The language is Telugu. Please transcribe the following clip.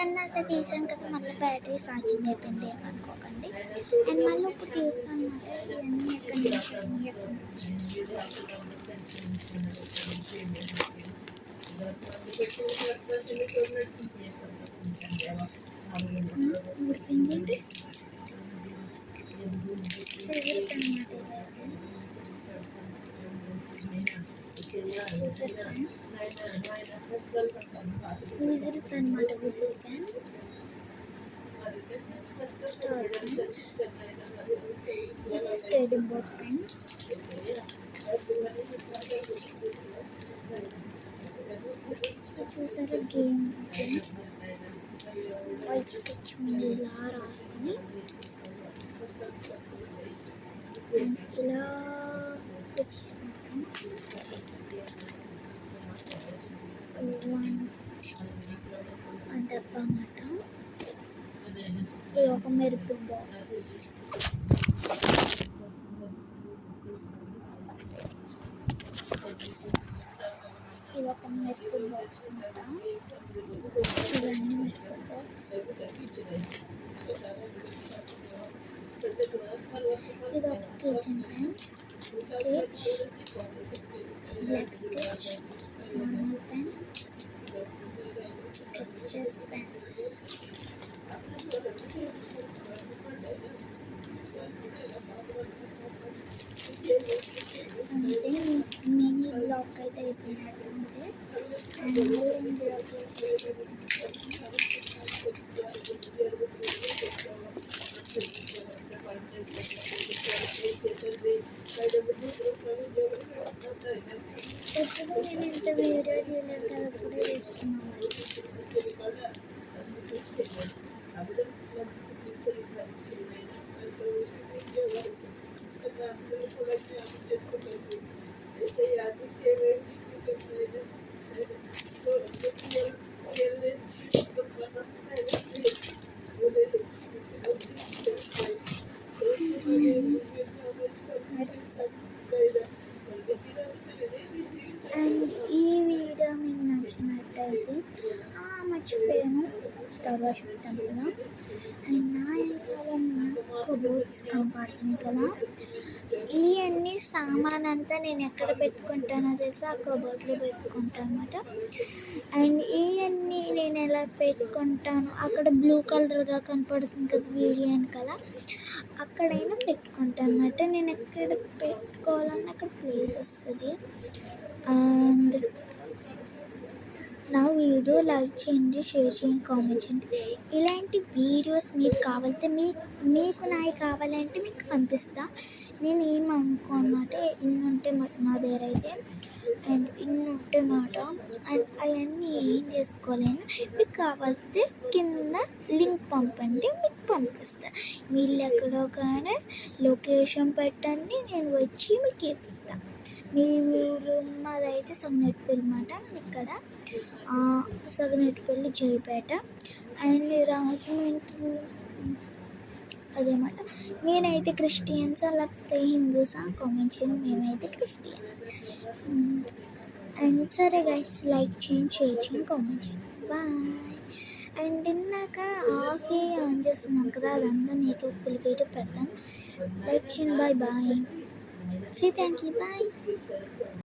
ఇందాక తీసాను కదా, మళ్ళీ బ్యాటరీ ఛార్జింగ్ అయిపోయింది ఏమనుకోకండి. అండ్ మళ్ళీ ఇప్పుడు తీస్తాను అనమాట. ఇవన్నీ ఎక్కడి నుంచి ఊడిపోయింది విజిల్ పెన్ అనమాట. విజిల్ పెన్ ఇది స్టడీ బోర్డ్ పెన్. చూసారా గేమ్ వైట్ స్కెచ్ మీద ఇలా రాసుకొని ఇలా డబ్బా అన్నమాట. ఇది ఒక మెరుపు బాక్స్. ఇది ఒక మెరుపు బాక్స్ అన్నమాట. ఇవన్నీ మెరుపు బాక్స్. ఇది ఒక kitchen pen, sketch, black sketch, normal pen, sketches pens. అంతే మినీ బ్లాక్ అయితే అయిపోయినట్టు ఉంటే. అండ్ ఎప్పుడు నేను ఇంత వీడియో చేయలేదు కదా, అప్పుడే చేస్తున్నాను. అండ్ ఈ వీడియో మీకు నచ్చినట్టయితే మర్చిపోయాను తర్వాత చెప్తాను కదా. అండ్ నా వెనకాల కబోర్డ్స్ కనపడుతుంది కదా, ఇవన్నీ సామాన్ అంతా నేను ఎక్కడ పెట్టుకుంటానో తెలుసా, ఆ కబోర్డ్లో పెట్టుకుంటాను అన్నమాట. అండ్ ఇవన్నీ నేను ఎలా పెట్టుకుంటాను, అక్కడ బ్లూ కలర్గా కనపడుతుంది కదా వీడియో వెనకాల, అక్కడైనా పెట్టుకుంటాను అన్నమాట. నేను ఎక్కడ పెట్టుకోవాలన్నా అక్కడ ప్లేస్ వస్తుంది. అండ్ నా వీడియో లైక్ చేయండి, షేర్ చేయండి, కామెంట్ చేయండి. ఇలాంటి వీడియోస్ మీకు కావాలంటే మీకు నాయి కావాలంటే మీకు పంపిస్తా. నేను ఏమనుకో అన్నమాట, ఇన్ని ఉంటే నా దగ్గర అయితే. అండ్ ఇన్ని ఉంటే మాట. అండ్ అవన్నీ ఏం చేసుకోలేను, మీకు కావాలంటే కింద లింక్ పంపండి, మీకు పంపిస్తా. మీరు ఎక్కడో కానీ లొకేషన్ పెట్టండి, నేను వచ్చి మీకు ఇస్తాను. మీ ఊరు మాదైతే సగనెట్పల్లి అన్నమాట. ఇక్కడ సగనెట్పల్లి జయపేట. అండ్ రాజమండ్రి అదేమాట. నేనైతే క్రిస్టియన్స్ లేకపోతే హిందూసా కామెంట్ చేయండి. మేమైతే క్రిస్టియన్స్. అండ్ సరే గైస్, లైక్ చేయండి, షేర్ చేయండి, కామెంట్ చేయండి. బాయ్. అండ్ ఇందాక ఆఫ్ ఆన్ చేస్తున్నాను కదా, అదంతా మీకు ఫుల్ వీడియో పెడతాను. లైక్ చేయండి. Bye. Say thank you. Bye.